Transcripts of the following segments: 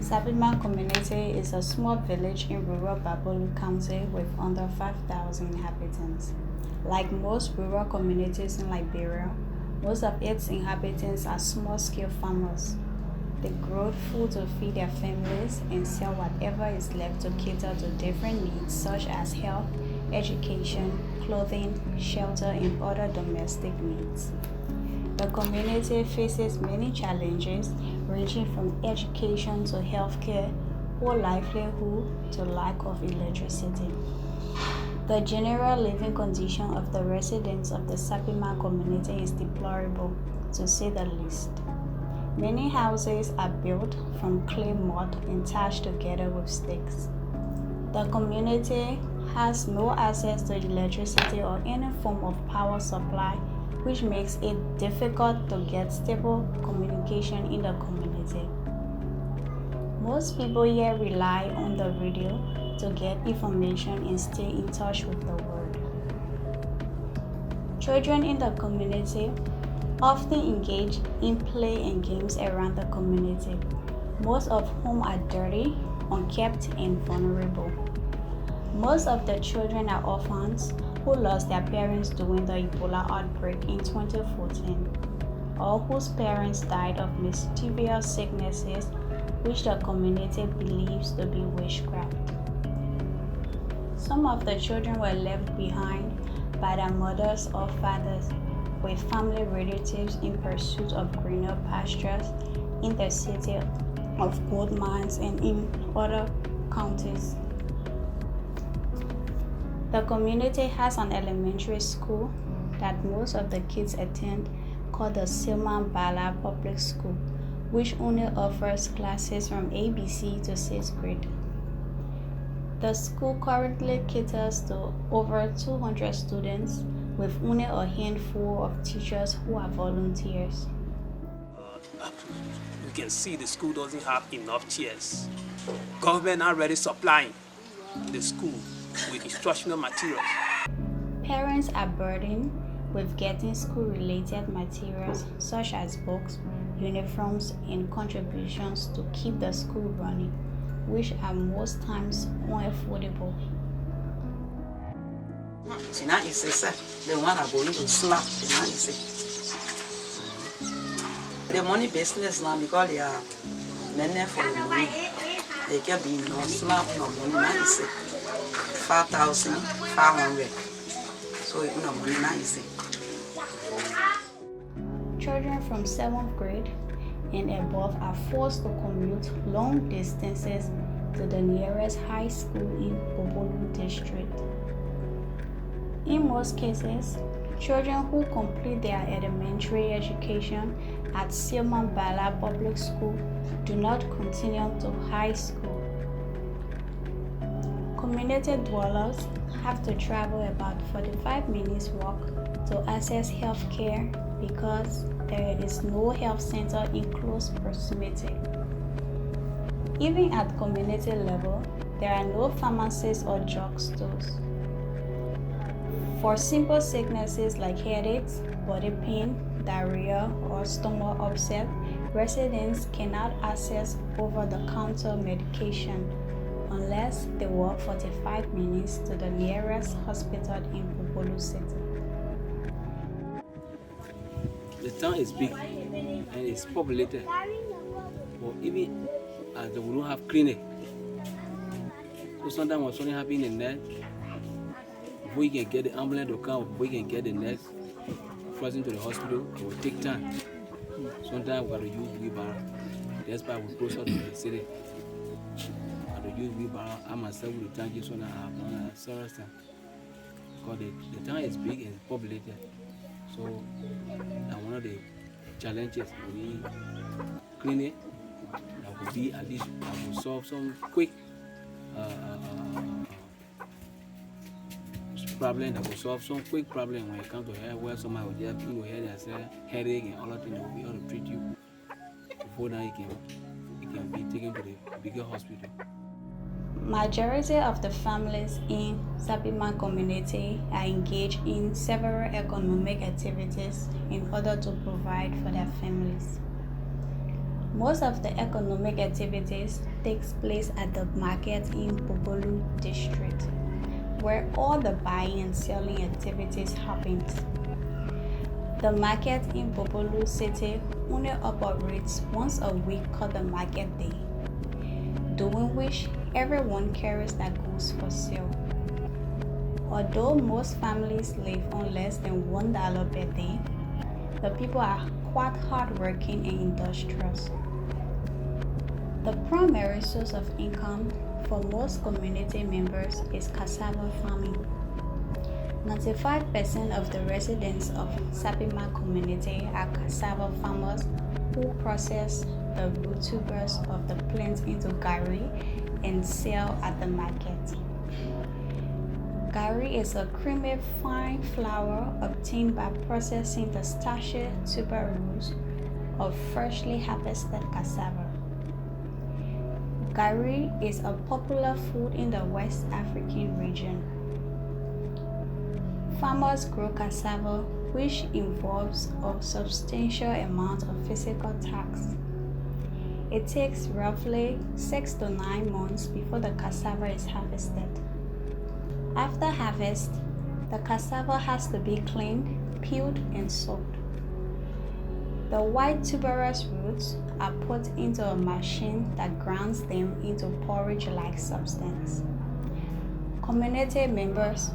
Sappimah Community is a small village in rural Gbarpolu County with under 5,000 inhabitants. Like most rural communities in Liberia, most of its inhabitants are small-scale farmers. They grow food to feed their families and sell whatever is left to cater to different needs such as health, education, clothing, shelter, and other domestic needs. The community faces many challenges ranging from education to healthcare, poor livelihood to lack of electricity. The general living condition of the residents of the Sappimah community is deplorable, to say the least. Many houses are built from clay mud and attached together with sticks. The community has no access to electricity or any form of power supply, which makes it difficult to get stable communication in the community. Most people here rely on the radio to get information and stay in touch with the world. Children in the community often engage in play and games around the community, most of whom are dirty, unkept, and vulnerable. Most of the children are orphans who lost their parents during the Ebola outbreak in 2014, or whose parents died of mysterious sicknesses which the community believes to be witchcraft. Some of the children were left behind by their mothers or fathers with family relatives in pursuit of greener pastures in the city of gold mines and in other counties. The community has an elementary school that most of the kids attend called the Sappimah Public School, which only offers classes from ABC to 6th grade. The school currently caters to over 200 students with only a handful of teachers who are volunteers. You can see the school doesn't have enough chairs. Government already supplying the school with instructional materials. Parents are burdened with getting school-related materials such as books, uniforms, and contributions to keep the school running, which are most times unaffordable. Now you say, the one are going to slap. Now you say, the money business now because they are many for the money. They can be no slap no money. Now you say 5,500. So you know money now you say. Children from 7th grade and above are forced to commute long distances to the nearest high school in Gbarpolu district. In most cases, children who complete their elementary education at Sappimah Public School do not continue to high school. Community dwellers have to travel about 45 minutes walk to access health care because there is no health center in close proximity. Even at community level, there are no pharmacies or drugstores. For simple sicknesses like headaches, body pain, diarrhea, or stomach upset, residents cannot access over-the-counter medication unless they walk 45 minutes to the nearest hospital in Gbarpolu City. The town is big and it's populated, but even as we don't have clinic, so sometimes when something happens in there, before you can get the ambulance to come, before you can get the nurse crossing to the hospital, it will take time. Sometimes we have to use wheelbarrow. That's why we closer to the city. We have to use wheelbarrow. I myself will thank you so that I have not serious time. Because the town is big and populated. So one of the challenges we need clinic that will be at least that will solve some quick problem, that will solve some quick problem when it comes to health, where somebody will just hear they say headache and all that thing, they will be able to treat you before now you can be taken to the bigger hospital. Majority of the families in Sappimah community are engaged in several economic activities in order to provide for their families. Most of the economic activities takes place at the market in Gbarpolu district, where all the buying and selling activities happens. The market in Gbarpolu City only operates once a week called the market day, during which everyone carries their goods for sale. Although most families live on less than $1 per day, the people are quite hardworking and industrious. The primary source of income for most community members is cassava farming. 95% of the residents of Sappimah Community are cassava farmers who process the root tubers of the plant into gari and sell at the market. Gari is a creamy fine flour obtained by processing the starchy tuber roots of freshly harvested cassava. Gari is a popular food in the West African region. Farmers grow cassava, which involves a substantial amount of physical tasks. It takes roughly 6 to 9 months before the cassava is harvested. After harvest, the cassava has to be cleaned, peeled, and soaked. The white tuberous roots are put into a machine that grinds them into porridge-like substance. Community members,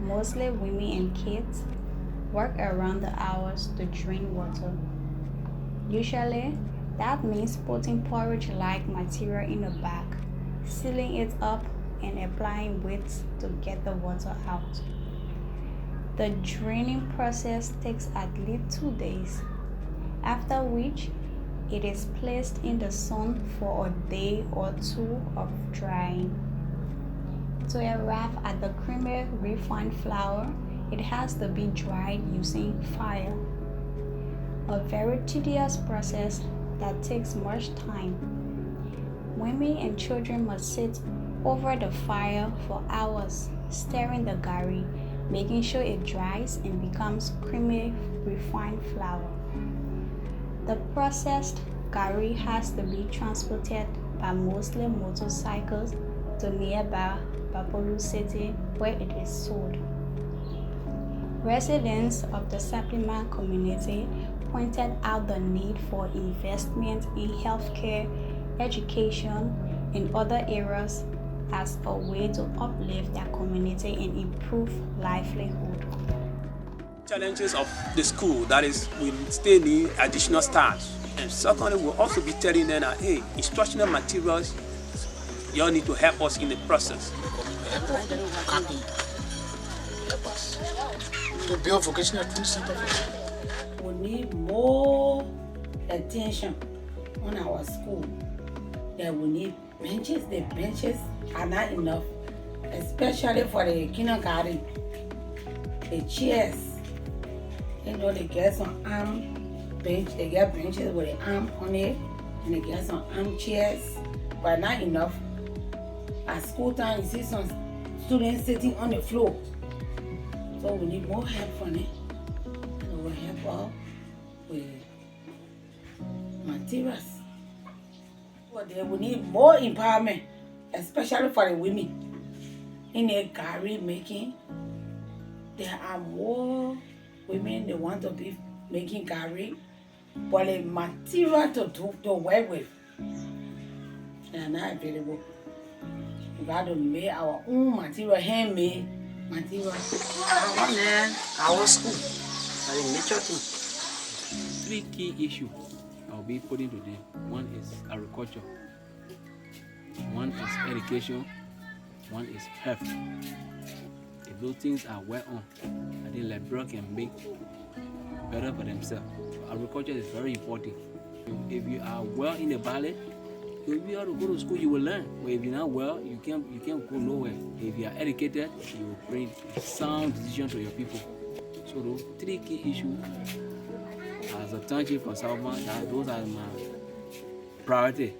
mostly women and kids, work around the hours to drain water. Usually, that means putting porridge-like material in a bag, sealing it up, and applying weights to get the water out. The draining process takes at least 2 days, after which it is placed in the sun for a day or two of drying. To arrive at the creamy refined flour, it has to be dried using fire, a very tedious process that takes much time. Women and children must sit over the fire for hours, stirring the gari, making sure it dries and becomes creamy refined flour. The processed gari has to be transported by mostly motorcycles to nearby Gbarpolu City, where it is sold. Residents of the Sappimah community pointed out the need for investment in healthcare, education, and other areas as a way to uplift their community and improve livelihood. Challenges of the school, that is, we still need additional staff. And secondly, we'll also be telling them that, hey, instructional materials, you all need to help us in the process. Help us to build vocational training center. We need more attention on our school. That we need benches. The benches are not enough, especially for the kindergarten. The chairs, you know, they get some arm bench. They get benches with the arm on it, and they get some armchairs, but not enough. At school time, you see some students sitting on the floor. So we need more help from it. And it will help out with materials. But we need more empowerment, especially for the women. In the gari making, there are more women that want to be making gari, but the material to work with, they are not available. We got to make our own material, handmade material. Our school, that's a major thing. 3 key issues I'll be putting to them. One is agriculture, one is education, one is health. If those things are well on, I think Liberia can make better for themselves. So agriculture is very important. If you are well in the valley, you'll be able to go to school, you will learn. But if you're not well, you can't go nowhere. If you are educated, you will bring sound decisions to your people. So those 3 key issues, as a township for Sappimah, those are my priority.